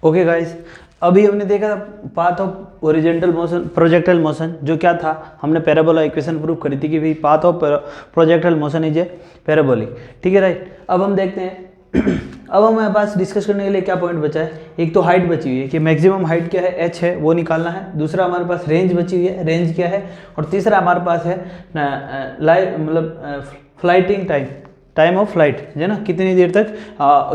Okay guys, अभी हमने देखा था path of horizontal motion, projectile motion, जो क्या था, हमने पैराबोला इक्वेशन प्रूव करी थी कि भाई path of projectile motion is a parabolic. ठीक है राइट। अब हम देखते हैं अब हमारे पास डिस्कस करने के लिए क्या पॉइंट बचा है। एक तो हाइट बची हुई है कि मैक्सिमम हाइट क्या है, h है, वो निकालना है। दूसरा हमारे पास रेंज बची हुई है, रेंज क्या है। और तीसरा हमारे पास है flighting time, time of flight, है ना, कितनी देर तक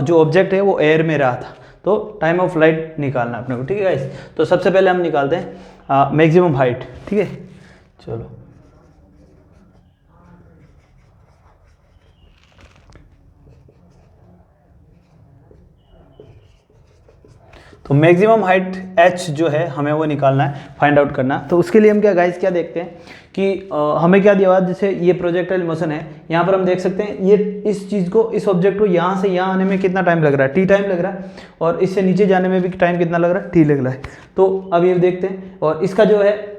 जो ऑब्जेक्ट है वो एयर में रहा था, तो टाइम ऑफ फ्लाइट निकालना अपने को। ठीक है गाइस, तो सबसे पहले हम निकालते हैं मैक्सिमम हाइट। ठीक है, चलो तो मैक्सिमम हाइट h जो है हमें वो निकालना है, फाइंड आउट करना। तो उसके लिए हम क्या गाइस क्या देखते हैं कि हमें क्या दिया हुआ, जैसे ये प्रोजेक्टाइल मोशन है, यहाँ पर हम देख सकते हैं ये इस चीज़ को, इस ऑब्जेक्ट को यहाँ से यहाँ आने में कितना टाइम लग रहा है, t टाइम लग रहा है, और इससे नीचे जाने में भी टाइम कितना लग रहा है, t लग रहा है। तो अब ये देखते हैं, और इसका जो है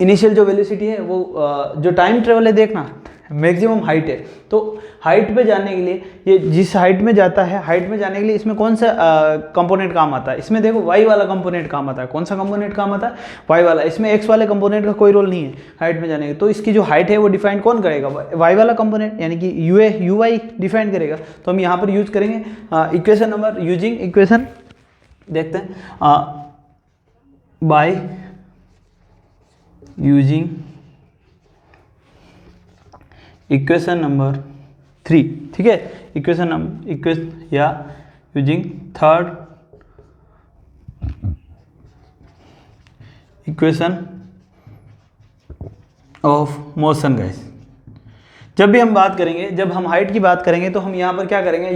इनिशियल जो वेलोसिटी है वो जो टाइम ट्रेवल है, देखना मैक्सिमम हाइट है, तो हाइट पे जाने के लिए, ये जिस हाइट में जाता है, हाइट में जाने के लिए इसमें कौन सा कंपोनेंट काम आता है, इसमें देखो y वाला कंपोनेंट काम आता है। कौन सा कंपोनेंट काम आता है, y वाला। इसमें x वाले कंपोनेंट का कोई रोल नहीं है हाइट में जाने का। तो इसकी जो हाइट है वो डिफाइन कौन करेगा, y वाला कंपोनेंट, यानी कि uy डिफाइन करेगा। तो हम यहाँ पर यूज करेंगे इक्वेशन नंबर, यूजिंग इक्वेशन, देखते हैं बाय यूजिंग इक्वेशन नंबर 3। ठीक है, इक्वेशन या using third equation of motion guys. जब भी हम बात करेंगे, जब हम हाइट की बात करेंगे, तो हम यहाँ पर क्या करेंगे,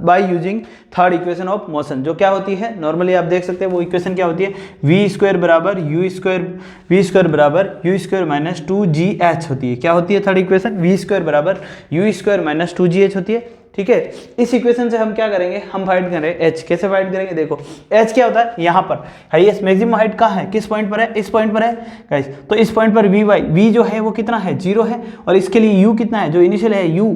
by using third equation of motion, जो क्या होती है, नॉर्मली आप देख सकते हैं वो इक्वेशन क्या होती है, वी स्क्वायर बराबर यू स्क्वायर माइनस 2gh होती है। क्या होती है थर्ड इक्वेशन, वी स्क्वायर बराबर यू स्क्वायर माइनस 2gh होती है। ठीक है, इस इक्वेशन से हम क्या करेंगे, हम फाइंड करेंगे h। कैसे फाइंड करेंगे, देखो h क्या होता है, यहाँ पर हाईएस्ट मैक्सिमम हाइट कहाँ है, किस पॉइंट पर है, इस पॉइंट पर है गाइस। तो इस पॉइंट पर v जो है वो कितना है, 0 है, और इसके लिए u कितना है, जो इनिशियल है u,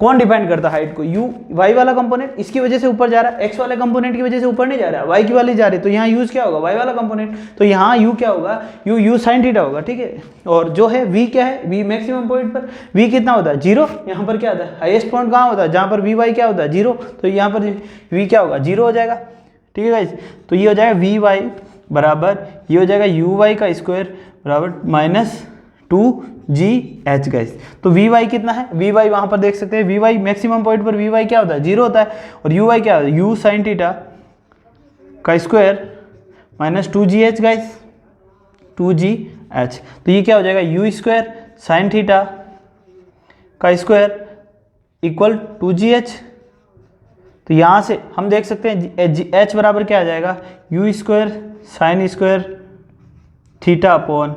कौन डिफाइन करता है हाइट को, u y वाला कंपोनेंट, इसकी वजह से ऊपर जा रहा है, x वाले कंपोनेंट की वजह से ऊपर नहीं जा रहा है, y की वाली जा रही है, तो यहाँ यूज क्या होगा, y वाला कंपोनेंट, तो यहाँ u क्या होगा, u sin थीटा होगा। ठीक है, और जो है v क्या है, v मैक्सिमम पॉइंट पर v कितना होता है, 0। यहाँ पर क्या होता है, हाईएस्ट पॉइंट कहाँ होता है, जहाँ पर vy क्या होता है, 0, तो यहाँ पर v क्या होगा, 0 हो जाएगा। ठीक है गाइस, तो ये हो जाएगा vy बराबर, ये हो जाएगा uy का स्क्वायर बराबर माइनस 2gh गाइस। तो vy कितना है, vy वहाँ पर देख सकते हैं, vy मैक्सिमम पॉइंट पर vy क्या होता है, 0 होता है, और uy क्या होता है, u sin थीटा का square minus 2gh guys, 2gh। तो ये क्या हो जाएगा, u स्क्वायर साइन थीटा का स्क्वायर इक्वल 2gh। तो यहाँ से हम देख सकते हैं h बराबर क्या आ जाएगा, u square sine square theta upon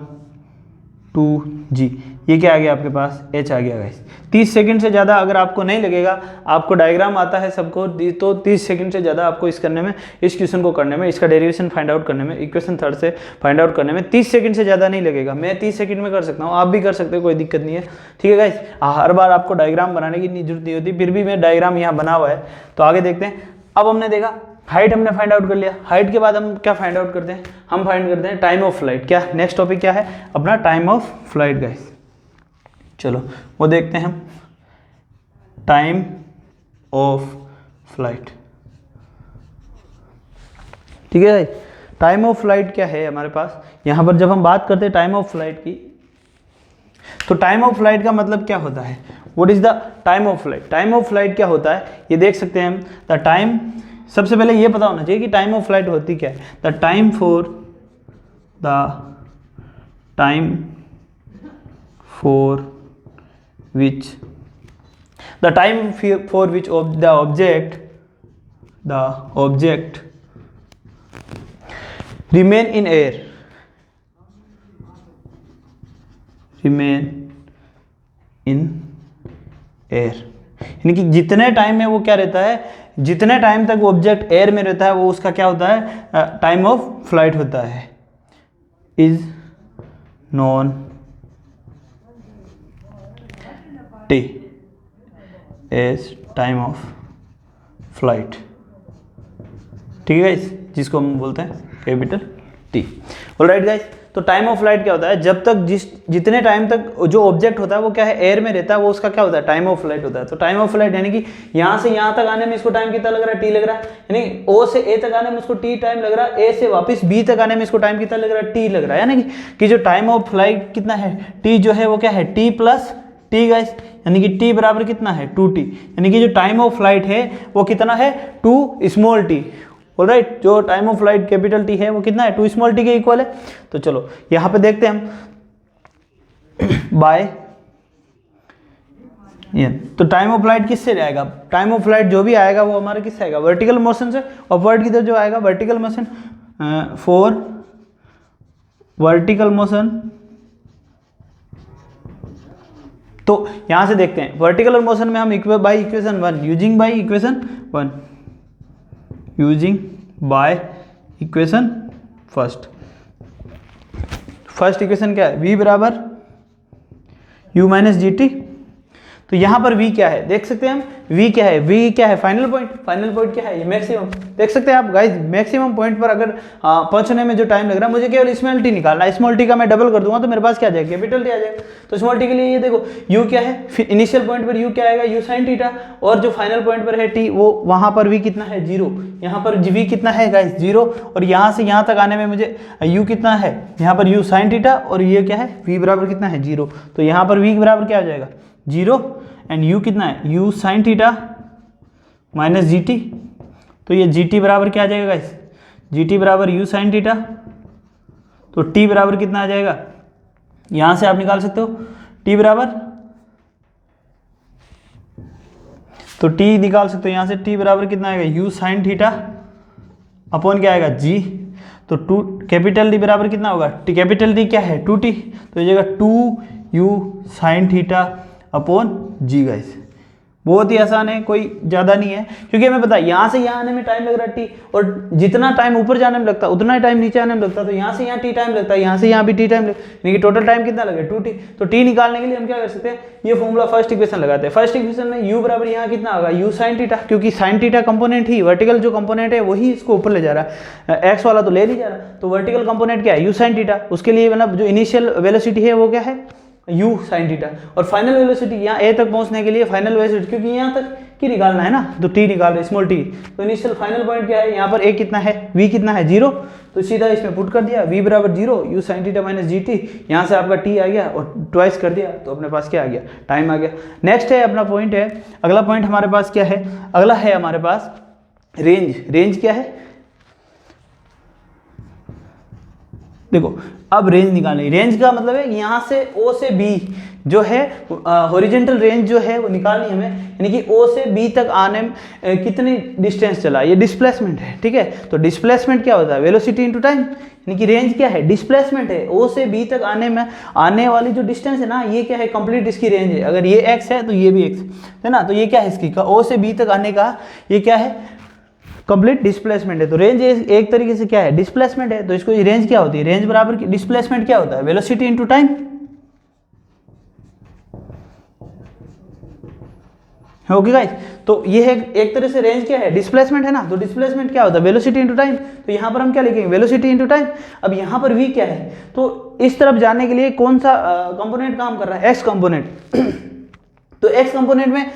2g। ये क्या आ गया आपके पास, h आ गया गाइस। 30 सेकंड से ज़्यादा अगर आपको नहीं लगेगा, आपको डायग्राम आता है सबको, तो 30 सेकंड से ज़्यादा आपको इस करने में, इस क्वेश्चन को करने में, इसका डेरिवेशन फाइंड आउट करने में, इक्वेशन थर्ड से फाइंड आउट करने में 30 सेकंड से ज़्यादा नहीं लगेगा। मैं 30 सेकंड में कर सकता हूँ, आप भी कर सकते हो, कोई दिक्कत नहीं है। ठीक है गाइस, हर बार आपको डायग्राम बनाने की जरूरत नहीं होती, फिर भी मैं डायग्राम यहाँ बना हुआ है। तो आगे देखते हैं। अब हमने देखा हाइट हमने फाइंड आउट कर लिया, हाइट के बाद हम क्या फाइंड आउट करते हैं, हम फाइंड करते हैं टाइम ऑफ फ्लाइट। क्या नेक्स्ट टॉपिक क्या है अपना, टाइम ऑफ फ्लाइट गाइस। चलो वो देखते हैं हम, टाइम ऑफ फ्लाइट। ठीक है, टाइम ऑफ फ्लाइट क्या है हमारे पास, यहाँ पर जब हम बात करते हैं टाइम ऑफ फ्लाइट की, तो टाइम ऑफ फ्लाइट का मतलब क्या होता है, what is the time of flight. Time of flight क्या होता है, ये देख सकते हैं हम, द टाइम, सबसे पहले ये पता होना चाहिए कि टाइम ऑफ फ्लाइट होती क्या है। The time for which the time for which the object remain in air, यानी कि जितने टाइम में वो क्या रहता है, जितने टाइम तक ऑब्जेक्ट एयर में रहता है, वो उसका क्या होता है, टाइम ऑफ फ्लाइट होता है, is known T as time of flight. ठीक है गाइस, जिसको हम बोलते हैं कैपिटल टी। ऑलराइट गाइस, तो टाइम ऑफ फ्लाइट क्या होता है, जब तक जितने टाइम तक जो ऑब्जेक्ट होता है वो क्या है, एयर में रहता है, वो उसका क्या होता है, टाइम ऑफ फ्लाइट होता है। तो टाइम ऑफ फ्लाइट यानी कि यहाँ से यहाँ तक आने में इसको टाइम कितना लग रहा है, टी लग रहा है, यानी ओ से ए तक आने में उसको टी टाइम लग रहा है, ए से वापस बी तक आने में इसको टाइम कितना लग रहा है, टी लग रहा है। यानी कि जो टाइम ऑफ फ्लाइट कितना है, टी जो है वो क्या है, टी प्लस टी गाइस, यानी कि टी बराबर कितना है, 2t, यानी कि जो टाइम ऑफ फ्लाइट है वो कितना है, 2 स्मॉल टी। ऑलराइट, जो time of flight capital T है वो कितना है, 2 स्मॉल टी के इक्वल है। तो चलो यहाँ पे देखते हैं हम बाय ये, तो टाइम ऑफ फ्लाइट किससे आएगा, टाइम ऑफ फ्लाइट जो भी आएगा वो हमारा किससे आएगा, वर्टिकल मोशन से। अपवर्ड की तरफ जो आएगा vertical motion, for vertical motion. तो यहां से देखते हैं वर्टिकल मोशन में हम by equation 1 using by equation 1 using by equation first equation क्या है, v बराबर u माइनस जी टी। तो यहाँ पर v क्या है, देख सकते हैं हम v क्या है, v क्या है, फाइनल पॉइंट क्या है, ये मैक्सिमम। देख सकते हैं आप गाइज, मैक्सिमम पॉइंट पर अगर पहुंचने में जो टाइम लग रहा है, मुझे केवल स्मॉल टी निकालना है। स्मॉल टी का मैं डबल कर दूंगा तो मेरे पास क्या आ जाएगा, कैपिटल टी आ जाएगा। तो स्मॉल टी के लिए ये देखो u क्या है, इनिशियल पॉइंट पर u क्या आएगा, u साइन थीटा, और जो फाइनल पॉइंट पर है t, वो वहां पर v कितना है, 0। यहाँ पर v कितना है गाइज, 0, और यहाँ से यहाँ तक आने में मुझे u कितना है, यहाँ पर u साइन थीटा, और ये क्या है, v बराबर कितना है, 0। तो यहाँ पर v बराबर क्या आ जाएगा, 0, एंड u कितना है, u sine theta minus G T. तो ये जी टी बराबर क्या आ जाएगा गाइस, जी टी बराबर u साइन थीटा। तो t बराबर कितना आ जाएगा, यहां से आप निकाल सकते हो t बराबर, तो t निकाल सकते हो यहां से, t बराबर कितना आएगा, u साइन थीटा अपॉन क्या आएगा, g। तो 2 कैपिटल डी बराबर कितना होगा, कैपिटल डी क्या है, 2t, तो ये जगह 2u sine theta upon g guys. बहुत ही आसान है, कोई ज़्यादा नहीं है, क्योंकि हमें पता है यहाँ से यहाँ आने में टाइम लग रहा है t, और जितना टाइम ऊपर जाने में लगता है उतना ही टाइम नीचे आने में लगता है। तो यहाँ से यहाँ t टाइम लगता है, यहाँ से यहाँ भी t टाइम लगता है, यानी कि टोटल टाइम कितना लगे, 2t। तो t निकालने के लिए हम क्या कर सकते हैं, ये फॉर्मूला फर्स्ट इक्वेशन लगाते हैं। फर्स्ट इक्वेशन में u बराबर यहाँ कितना होगा, u साइन थीटा, क्योंकि साइन थीटा कंपोनेंट ही, वर्टिकल जो कंपोनेंट है वही इसको ऊपर ले जा रहा है, x वाला तो ले नहीं जा रहा। तो वर्टिकल कंपोनेंट क्या है, u साइन थीटा, उसके लिए मतलब जो इनिशियल वेलोसिटी है वो क्या है, u साइन थीटा, और फाइनल वेलोसिटी यहाँ a तक पहुंचने के लिए फाइनल वेलोसिटी, क्योंकि यहाँ तक की निकालना है ना, तो t निकाल रहे, स्मॉल t। तो इनिशियल फाइनल पॉइंट क्या है, यहाँ पर a कितना है, v कितना है, 0। तो सीधा इसमें पुट कर दिया, v बराबर 0, u sine theta minus G T, यहाँ से आपका t आ गया और ट्वाइस कर दिया, तो अपने पास क्या आ गया, टाइम आ गया। नेक्स्ट है अपना पॉइंट है, अगला पॉइंट हमारे पास क्या है, अगला है हमारे पास रेंज। रेंज क्या है, देखो अब रेंज निकालनी। रेंज का मतलब है यहाँ से O से B जो है हॉरिजॉन्टल रेंज जो है वो निकालनी हमें, यानी कि O से B तक आने में कितनी डिस्टेंस चला, ये डिस्प्लेसमेंट है, ठीक है। तो डिस्प्लेसमेंट क्या होता है, वेलोसिटी इनटू टाइम, यानी कि रेंज क्या है, डिस्प्लेसमेंट है। O से B तक आने में आने वाली जो डिस्टेंस है ना, ये क्या है, कंप्लीट इसकी रेंज है। अगर ये x है तो ये भी x है ना, तो ये क्या है इसकी O से B तक आने का, ये क्या है, कंप्लीट डिस्प्लेसमेंट है। तो रेंज एक तरीके से क्या है, डिस्प्लेसमेंट है। तो इसको रेंज क्या होती है, रेंज बराबर डिस्प्लेसमेंट क्या होता है, velocity into time. Okay guys, तो ये है एक तरह से रेंज क्या है, डिस्प्लेसमेंट है ना। तो डिस्प्लेसमेंट क्या होता है, वेलोसिटी इनटू टाइम। तो यहाँ पर हम क्या लिखेंगे, वेलोसिटी इनटू टाइम। अब यहाँ पर v क्या है, तो इस तरफ जाने के लिए कौन सा कंपोनेंट काम कर रहा है, x कंपोनेंट। तो x कंपोनेंट में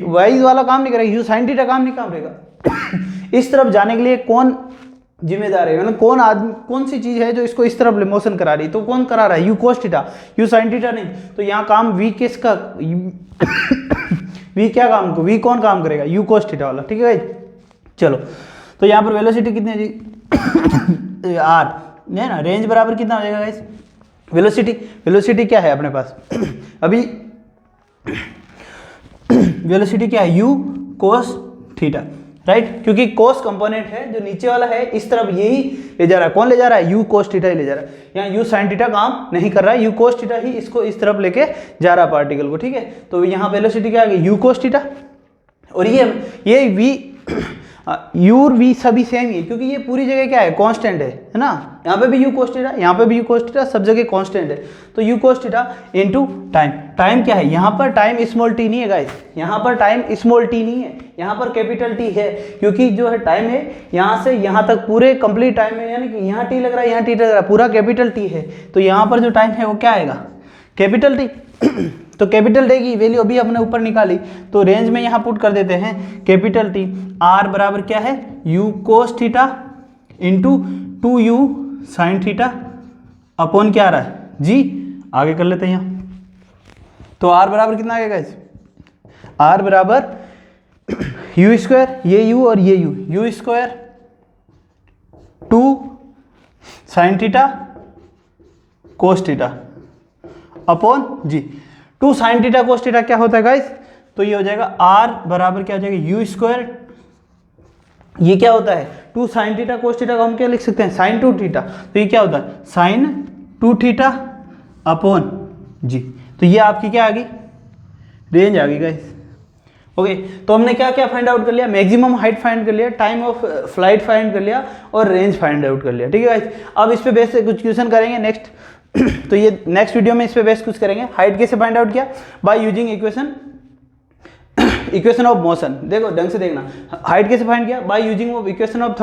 y वाला काम नहीं करेगा, u साइन थीटा काम नहीं काम करेगा। इस तरफ जाने के लिए कौन जिम्मेदार है, मतलब कौन आदमी, कौन सी चीज है जो इसको इस तरफ मोशन करा रही है, तो कौन करा रहा है, you cos theta, you sine theta नहीं। तो यहाँ काम v किसका, v क्या काम को, v कौन काम करेगा, यू कोस थीटा वाला, ठीक है भाई। चलो तो यहाँ पर वेलोसिटी कितनी है जी, r नहीं ना, रेंज बराबर कितना हो जाएगा गाइस, वेलोसिटी। वेलोसिटी क्या है अपने पास अभी, वेलोसिटी क्या है, u कोस थीटा, राइट, क्योंकि कोस कंपोनेंट है जो नीचे वाला है, इस तरफ यही ले जा रहा है। कौन ले जा रहा है, यू कोस थीटा ही ले जा रहा है। यहाँ यू साइन थीटा काम नहीं कर रहा है, यू कोस थीटा ही इसको इस तरफ लेके जा रहा है पार्टिकल को, ठीक है। तो यहाँ वेलोसिटी क्या आ गई, यू कोस थीटा, और ये v u और v सभी सेम ही है, क्योंकि ये पूरी जगह क्या है, कांस्टेंट है ना। यहाँ पे भी u cos थीटा, यहाँ पे भी u cos थीटा, सब जगह कांस्टेंट है। तो u cos theta into time, time क्या है, यहाँ पर टाइम स्मॉल t नहीं है गाइस, यहाँ पर टाइम स्मॉल t नहीं है, यहाँ पर कैपिटल T है, क्योंकि जो है टाइम है यहाँ से यहाँ तक पूरे कंप्लीट टाइम में, यानी कि यहाँ t लग रहा है, यहाँ t लग रहा है, पूरा कैपिटल T है, तो यहाँ पर जो टाइम है वो क्या आएगा, कैपिटल T। तो कैपिटल T की वैल्यू अभी अपने ऊपर निकाली, तो रेंज में यहाँ पुट कर देते हैं कैपिटल T, R बराबर क्या है, u cos theta into 2u sin theta upon क्या आ रहा है, g, आगे कर लेते हैं यहाँ। तो R बराबर कितना आ गया, R बराबर u स्क्वायर, ये u और ये u square 2 sin theta cos theta upon g। 2 sin theta cos theta क्या होता है गाइस, तो ये हो जाएगा R बराबर क्या हो जाएगा, u स्क्वायर, ये क्या होता है 2 sin थीटा cos थीटा को हम क्या लिख सकते हैं, sin 2 थीटा, तो ये क्या होता है sin 2 थीटा अपॉन g। तो ये आपकी क्या आ गई, रेंज आ गई गाइस। ओके, तो हमने क्या क्या फाइंड आउट कर लिया, मैक्सिमम हाइट फाइंड कर लिया, टाइम ऑफ फ्लाइट फाइंड कर लिया और रेंज फाइंड आउट कर लिया, ठीक है गाइस। अब इस पे बेस से कुछ क्वेश्चन करेंगे नेक्स्ट। तो ये नेक्स्ट वीडियो में इस पे बेस कुछ करेंगे। हाइट कैसे फाइंड आउट किया, by using equation of motion. देखो ढंग से देखना, हाइट कैसे फाइंड किया, by using equation of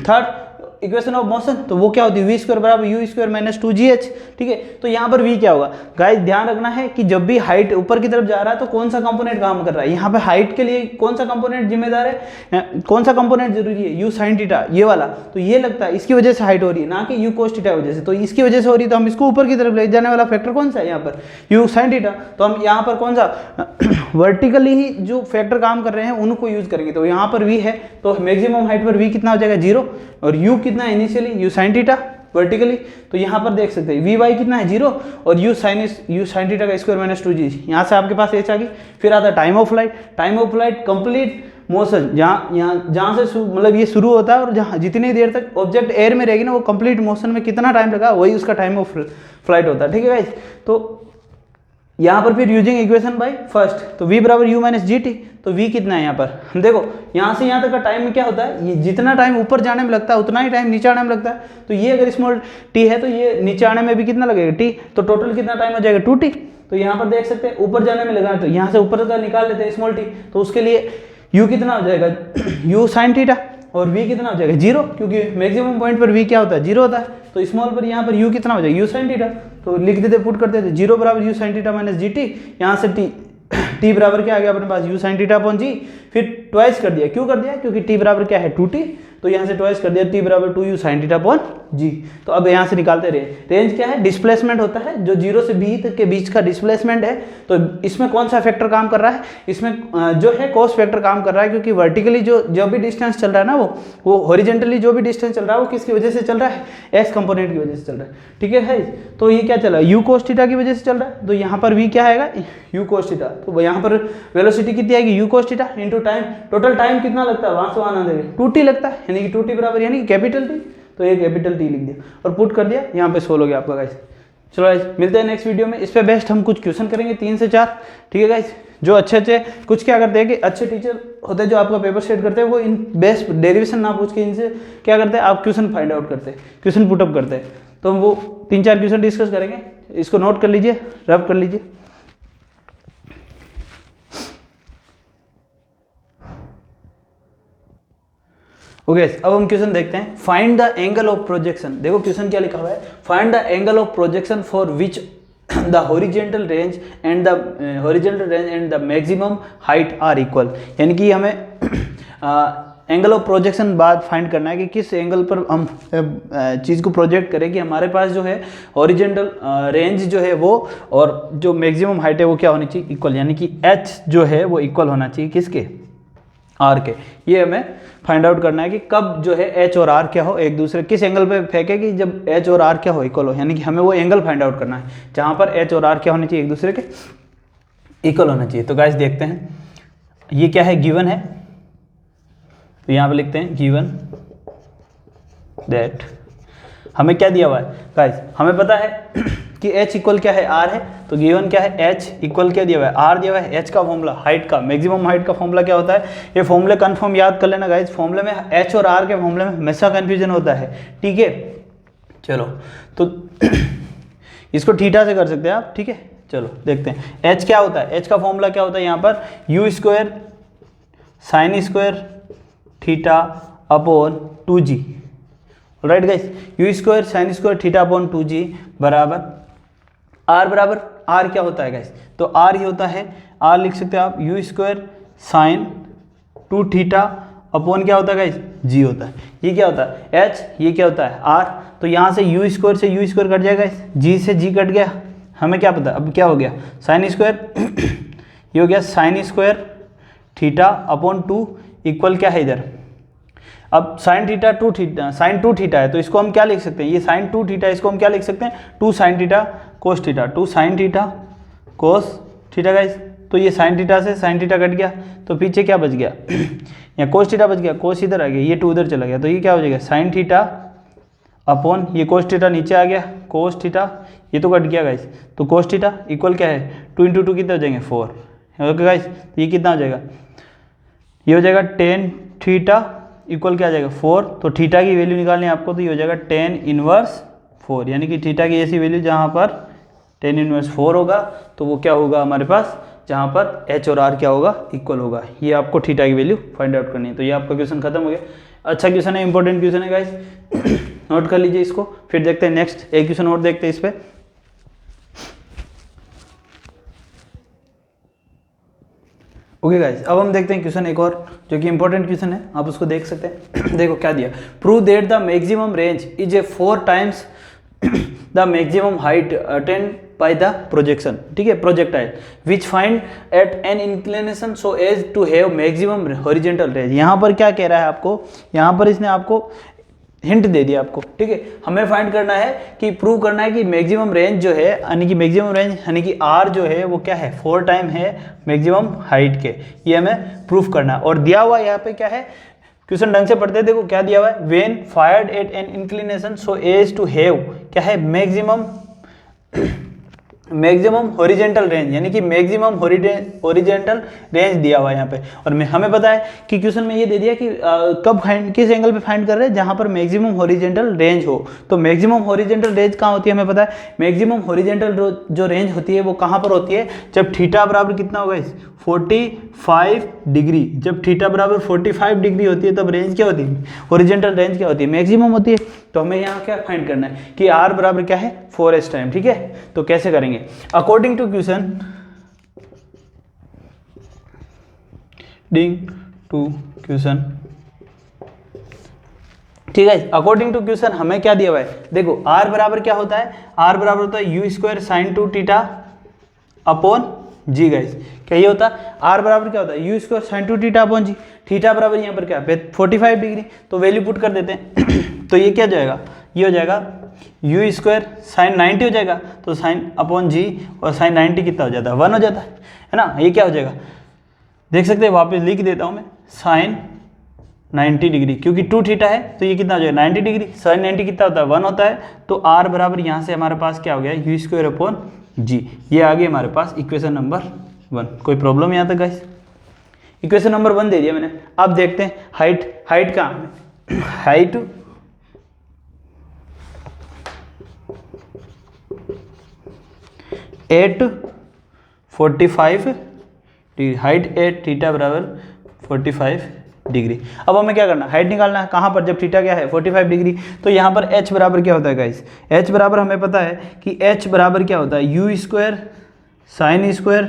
third equation of motion. तो वो क्या होती है, v स्क्वायर बराबर u स्क्वायर माइनस 2gh, ठीक है। तो यहाँ पर v क्या होगा गाइस, ध्यान रखना है कि जब भी हाइट ऊपर की तरफ जा रहा है तो कौन सा कंपोनेंट काम कर रहा है, यहाँ पे हाइट के लिए कौन सा कंपोनेंट जिम्मेदार है, कौन सा कंपोनेंट जरूरी है, u sin थीटा, ये वाला। तो ये लगता है इसकी वजह से हाइट हो रही है, ना कि u cos थीटा वजह से। तो इसकी वजह से हो रही है, तो हम इसको ऊपर की तरफ ले जाने वाला फैक्टर कौन सा है यहाँ पर, u sin थीटा। तो हम यहाँ पर कौन सा वर्टिकली ही जो फैक्टर काम कर रहे हैं उनको यूज करेंगे। तो यहाँ पर v है, तो मैक्सिमम हाइट पर v कितना हो जाएगा 0, और u कितना है initially, u sin theta vertically. तो यहाँ पर देख सकते हैं वी वाई कितना है 0, और u sin थीटा का स्क्वायर माइनस 2g। यहाँ से आपके पास h आ गई। फिर आता है time of flight. Time of flight complete motion, जहाँ से मतलब ये शुरू होता है और जहाँ जितनी देर तक ऑब्जेक्ट एयर में रहेगी ना, वो कंप्लीट मोशन में कितना टाइम लगा, वही उसका टाइम ऑफ फ्लाइट होता है, ठीक है गाइस। तो यहाँ पर फिर यूजिंग इक्वेशन बाय फर्स्ट, तो v बराबर u माइनस जी टी। तो v कितना है यहाँ पर, देखो यहाँ से यहाँ तक का टाइम में क्या होता है, ये जितना टाइम ऊपर जाने में लगता है उतना ही टाइम नीचे आने में लगता है। तो ये अगर स्मॉल t है तो ये नीचे आने में भी कितना लगेगा t, तो टोटल कितना टाइम हो जाएगा 2t। तो यहाँ पर देख सकते हैं ऊपर जाने में लगा है, तो यहाँ से ऊपर का निकाल लेते हैं स्मॉल t। तो उसके लिए u कितना हो जाएगा u sin थीटा, और v कितना हो जाएगा 0, क्योंकि मैक्सिमम पॉइंट पर v क्या होता है 0 होता है। तो स्मॉल पर यहाँ पर u कितना हो जाएगा u sin थीटा। तो लिख देते, पुट करते थे 0 बराबर u sin theta minus G T. यहाँ से t बराबर क्या आ गया अपने पास u sin theta upon g। फिर ट्वाइस कर दिया, क्यों कर दिया, क्योंकि t बराबर क्या है 2t, तो यहाँ से ट्वाइस कर दिया t बराबर 2u sin theta upon g। तो अब यहाँ से निकालते रहे, रेंज क्या है, डिस्प्लेसमेंट होता है, जो 0 से b तक के बीच का डिस्प्लेसमेंट है। तो इसमें कौन सा फैक्टर काम कर रहा है, इसमें जो है कॉस फैक्टर काम कर रहा है, क्योंकि वर्टिकली जो भी डिस्टेंस चल रहा है ना, वो हॉरिजेंटली जो भी डिस्टेंस चल रहा है वो किसकी वजह से चल रहा है, एक्स कंपोनेंट की वजह से चल रहा है, ठीक है। तो ये क्या चल रहा है, u cos थीटा की वजह से चल रहा है। तो यहाँ पर v क्या आएगा, u cos थीटा। तो यहाँ पर वेलोसिटी कितनी आएगी, u cos theta into time. Total time कितना लगता है, वहां से वहां आने 2t लगता है, यानी कि 2t बराबर यानी कि कैपिटल T। तो ये कैपिटल T लिख दिया और पुट कर दिया, यहाँ पे सोल्व हो गया आपका गाइस। चलो गाइस मिलते हैं नेक्स्ट वीडियो में। इस पे बेस्ट हम कुछ क्वेश्चन करेंगे 3 से 4, ठीक है गाइस। जो अच्छे कुछ क्या करते हैं कि अच्छे टीचर होते हैं जो आपका पेपर सेट करते हैं, वो इन बेस्ट डेरिवेशन ना पूछ के इनसे क्या करते हैं, आप क्वेश्चन फाइंड आउट करते हैं, क्वेश्चन पुटअप करते हैं। तो हम वो 3-4 क्वेश्चन डिस्कस करेंगे, इसको नोट कर लीजिए, रब कर लीजिए। ओके अब हम क्वेश्चन देखते हैं। Find the angle of projection. देखो क्वेश्चन क्या लिखा हुआ है, find the angle of projection for which the horizontal range and the maximum height are equal. यानी कि हमें एंगल ऑफ प्रोजेक्शन बाद फाइंड करना है कि किस एंगल पर हम चीज़ को प्रोजेक्ट करें कि हमारे पास जो है हॉरिजेंटल रेंज जो है वो और जो मैक्सिमम हाइट है वो क्या होनी चाहिए, इक्वल। यानी कि h जो है वो इक्वल होना चाहिए किसके, r के। ये हमें फाइंड आउट करना है कि कब जो है h और r क्या हो, एक दूसरे किस एंगल पे फेंके कि जब h और r क्या हो, इक्वल हो। यानी कि हमें वो एंगल फाइंड आउट करना है जहाँ पर h और r क्या होने चाहिए, एक दूसरे के इक्वल होना चाहिए। तो गाइस देखते हैं ये क्या है, गिवन है। तो यहाँ पे लिखते हैं गिवन दैट हमें क्या दिया हुआ है गाइस, हमें पता है कि h इक्वल क्या है r है। तो गिवन क्या है, h इक्वल क्या दिया हुआ है, r दिया हुआ है, h का फॉर्मूला हाइट का, मैक्सिमम हाइट का फॉर्मूला क्या होता है, ये फॉर्मूले कन्फर्म याद कर लेना गाइस, फॉर्मूले में h और r के फॉर्मूले में हमेशा कन्फ्यूजन होता है, ठीक है। चलो तो इसको थीटा से कर सकते हैं आप, ठीक है। चलो देखते हैं h क्या होता है, h का फॉर्मूला क्या होता है यहाँ पर, u square sine square theta upon 2g, right guys, you square sign square theta upon 2g बराबर r क्या होता है गाइस, तो r ही होता है, r लिख सकते हैं आप you square sine 2 theta upon क्या होता है गाइस, g होता है, ये क्या होता है h, ये क्या होता है r, तो यहाँ से यू स्क्वायर से यू स्क्वायर कट जाएगा, g से g कट गया, हमें क्या पता अब क्या हो गया, साइन स्क्वायर ये हो गया sine square theta upon 2 equal क्या है इधर, अब sine theta 2 theta, sine 2 theta है तो इसको हम क्या लिख सकते हैं, ये साइन 2 थीटा इसको हम क्या लिख सकते हैं, 2 sine theta cos theta, 2 sine theta cos theta guys, तो ये साइन थीटा से साइन थीटा कट गया, तो पीछे क्या बच गया यहाँ कोस थीटा बच गया, कोस इधर आ गया, ये 2 उधर चला गया, तो ये क्या हो जाएगा साइन थीटा अपॉन ये कोस थीटा नीचे आ गया, कोस थीटा ये तो कट गया गाइस, तो कोस थीटा इक्वल क्या है 2 इंटू 2 कितने हो जाएंगे 4, ओके गाइस, तो ये कितना हो जाएगा, ये हो जाएगा टेन थीटा इक्वल क्या आ जाएगा 4, तो थीटा की वैल्यू निकालनी है आपको, तो ये हो जाएगा टेन इनवर्स 4, यानी कि थीटा की ऐसी वैल्यू जहाँ पर टेन इनवर्स 4 होगा, तो वो क्या होगा हमारे पास, जहाँ पर h और r क्या होगा इक्वल होगा, ये आपको थीटा की वैल्यू फाइंड आउट करनी है। तो ये आपका क्वेश्चन खत्म हो गया, अच्छा क्वेश्चन है, इंपॉर्टेंट क्वेश्चन है गाइस, नोट कर लीजिए इसको, फिर देखते हैं नेक्स्ट एक क्वेश्चन और देखते हैं इस पर। ओके गाइस, अब हम देखते हैं क्वेश्चन एक और जो कि इंपॉर्टेंट क्वेश्चन है, आप उसको देख सकते हैं। देखो क्या दिया, prove that the maximum range is a 4 times the maximum height attained by the projection, ठीक है, projectile which find at an inclination so as to have maximum horizontal range. यहाँ पर क्या कह रहा है आपको, यहाँ पर इसने आपको हिंट दे दिया आपको, ठीक है, हमें फाइंड करना है कि प्रूव करना है कि मैक्सिमम रेंज जो है, यानी कि मैक्सिमम रेंज यानी कि आर जो है वो क्या है 4 टाइम है मैक्सिमम हाइट के, ये हमें प्रूफ करना है। और दिया हुआ यहाँ पे क्या है, क्वेश्चन ढंग से पढ़ते हैं, देखो क्या दिया हुआ है, when fired at an inclination so as to have क्या है मैक्सिमम हॉरिजॉन्टल रेंज, यानी कि मैक्सिमम हॉरिजॉन्टल रेंज दिया हुआ है यहाँ पे। और हमें पता है कि क्वेश्चन में ये दे दिया कि कब फाइंड, किस एंगल पे फाइंड कर रहे हैं, जहाँ पर मैक्सिमम हॉरिजॉन्टल रेंज हो। तो मैक्सिमम हॉरिजॉन्टल रेंज कहाँ होती है हमें पता है, मैक्सिमम हॉरिजॉन्टल जो रेंज होती है वो कहाँ पर होती है, जब थीटा बराबर कितना होगा इस 45 डिग्री, जब थीटा बराबर 45 डिग्री होती है तब रेंज क्या होती है, हॉरिजॉन्टल रेंज क्या होती है, मैक्सिमम होती है। तो हमें यहाँ क्या फाइंड करना है कि r बराबर क्या है 4s टाइम, ठीक है। तो कैसे करेंगे, अकॉर्डिंग टू क्वेश्चन, ठीक है, अकॉर्डिंग टू क्वेश्चन हमें क्या दिया हुआ है, देखो r बराबर क्या होता है, r बराबर होता है u square sine 2 theta upon g guys, क्या ये होता है, r बराबर क्या होता है u square sine 2 theta upon g, theta बराबर यहाँ पर क्या है 45 डिग्री, तो वैल्यू पुट कर देते हैं तो ये क्या जाएगा, ये हो जाएगा यू स्क्वायर साइन 90 हो जाएगा, तो साइन अपॉन जी, और साइन 90 कितना हो जाता है 1 हो जाता है ना, ये क्या हो जाएगा, देख सकते हैं, वापस लिख देता हूँ मैं, साइन 90 डिग्री, क्योंकि 2 थीटा है तो ये कितना हो जाएगा 90 डिग्री, साइन 90 कितना होता है 1 होता है, तो r बराबर यहाँ से हमारे पास क्या हो गया यू स्क्वायर अपॉन जी, ये आ गया हमारे पास इक्वेशन नंबर 1। कोई प्रॉब्लम यहाँ तक गाइस, इक्वेशन नंबर 1 दे दिया मैंने। अब देखते हैं हाइट कहाँ है, height 45 degree, height at theta बराबर 45 डिग्री। अब हमें क्या करना है, हाइट निकालना है, कहाँ पर, जब थीटा क्या है 45 डिग्री, तो यहाँ पर h बराबर क्या होता है गाइस, h बराबर हमें पता है कि h बराबर क्या होता है u square sign square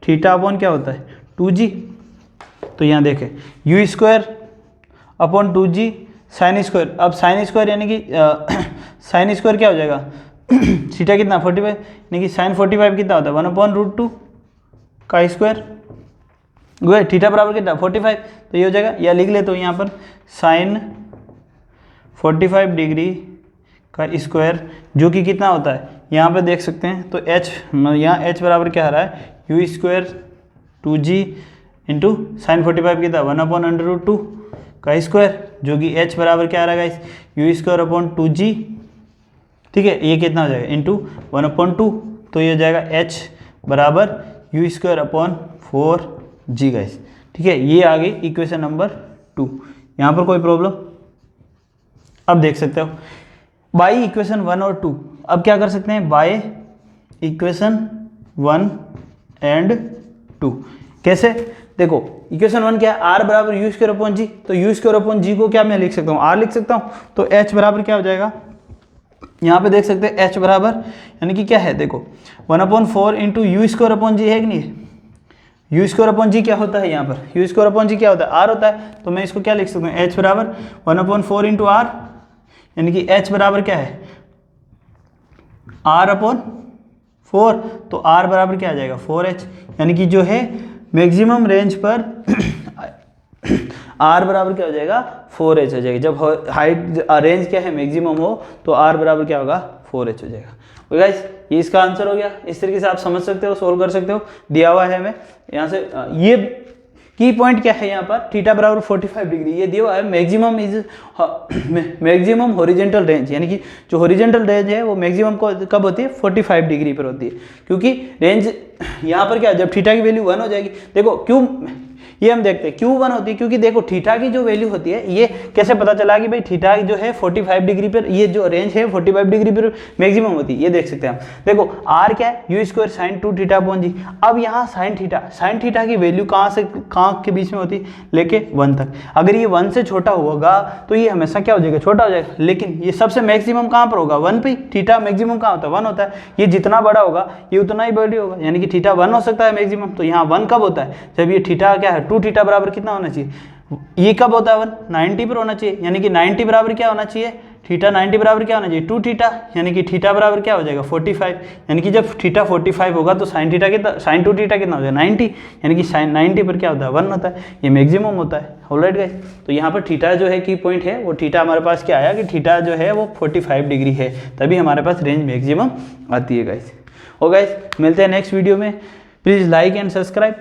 theta upon क्या होता है 2g, तो यहाँ देखें you square upon 2g sine square, अब साइन स्क्वायर यानी कि साइन स्क्वायर क्या हो जाएगा थीटा कितना 45, यानी कि साइन 45 कितना होता है 1/√2 का स्क्वायर, गए थीटा बराबर कितना 45, तो ये हो जाएगा, या लिख ले तो यहाँ पर साइन 45 डिग्री का स्क्वायर, जो कि कितना होता है यहाँ पे देख सकते हैं, तो h, यहाँ h बराबर क्या आ रहा है u square 2g into sine 45 कितना 1/√2 का स्क्वायर, जो कि h बराबर क्या आ रहा है guys you square upon 2g, ठीक है, ये कितना हो जाएगा इंटू 1/2, तो ये हो जाएगा h बराबर u²/4g गाइस। ठीक है, ये आ गई इक्वेशन नंबर 2। यहाँ पर कोई प्रॉब्लम? अब देख सकते हो बाई इक्वेशन 1 और 2। अब क्या कर सकते हैं? By equation 1 and 2। कैसे? देखो इक्वेशन 1 क्या है? r बराबर u²/g। तो u²/g को क्या मैं लिख सकता हूँ? r लिख सकता हूँ। तो h बराबर क्या हो जाएगा? यहाँ पे देख सकते हैं h बराबर यानी कि क्या है? देखो 1/4 इंटू u²/g है कि नहीं? u²/g क्या होता है? यहाँ पर u²/g क्या होता है? r होता है। तो मैं इसको क्या लिख सकता हूँ? h बराबर 1/4 इंटू r, यानी कि h बराबर क्या है? r/4। तो r बराबर क्या आ जाएगा? 4h। यानी कि जो है मैक्सिमम रेंज पर r बराबर क्या हो जाएगा? 4h हो जाएगा। जब हाइट रेंज क्या है? मैक्सिमम हो तो r बराबर क्या होगा? 4h हो जाएगा। तो गाइस ये इसका आंसर हो गया। इस तरीके से आप समझ सकते हो, सोल्व कर सकते हो। दिया हुआ है हमें यहाँ से ये की पॉइंट क्या है यहाँ पर? थीटा बराबर 45 डिग्री ये दिया हुआ है। Maximum is maximum horizontal range, यानी कि जो हॉरिजॉन्टल रेंज है वो मैक्सिमम कब होती है? 45 डिग्री पर होती है। क्योंकि रेंज यहाँ पर क्या, जब थीटा की वैल्यू 1 हो जाएगी, देखो क्यों ये हम देखते हैं क्यों 1 होती है, क्योंकि देखो थीटा की जो वैल्यू होती है, ये कैसे पता चला कि भाई थीटा जो है 45 डिग्री पर, ये जो रेंज है 45 डिग्री पर मैक्सिमम होती है। ये देख सकते हैं हम। देखो r क्या है? u² sin 2θ/g। अब यहाँ साइन थीटा की वैल्यू कहाँ से कहाँ के बीच में होती है? लेके 1 तक। अगर ये 1 से छोटा होगा तो ये हमेशा क्या हो जाएगा? छोटा हो जाएगा। लेकिन ये सबसे मैक्सिमम कहाँ पर होगा? 1 पे। थीटा मैक्सिमम कहाँ होता है? 1 होता है। ये जितना बड़ा होगा ये उतना ही बड़ी होगा, यानी कि थीटा 1 हो सकता है मैक्सिमम। तो यहाँ 1 कब होता है? जब ये थीटा क्या है? 2θ बराबर कितना होना चाहिए? ये कब होता है? 1 90 पर होना चाहिए। यानी कि 90 बराबर क्या होना चाहिए? थीटा 90 बराबर क्या होना चाहिए? 2θ। यानी कि थीटा बराबर क्या हो जाएगा? 45। यानी कि जब थीटा 45 होगा तो साइन थीटा कितना, साइन 2θ कितना हो जाएगा? 90। यानी कि साइन 90 पर क्या होता है? 1 होता है। ये मैक्सिमम होता है। ऑलराइट गाइस, तो यहाँ पर थीटा जो है की पॉइंट है वो थीटा हमारे पास क्या आया कि थीटा जो है वो 45 डिग्री है, तभी हमारे पास रेंज मैक्सिमम आती है गाइस। और गाइस मिलते हैं नेक्स्ट वीडियो में। Please like and subscribe.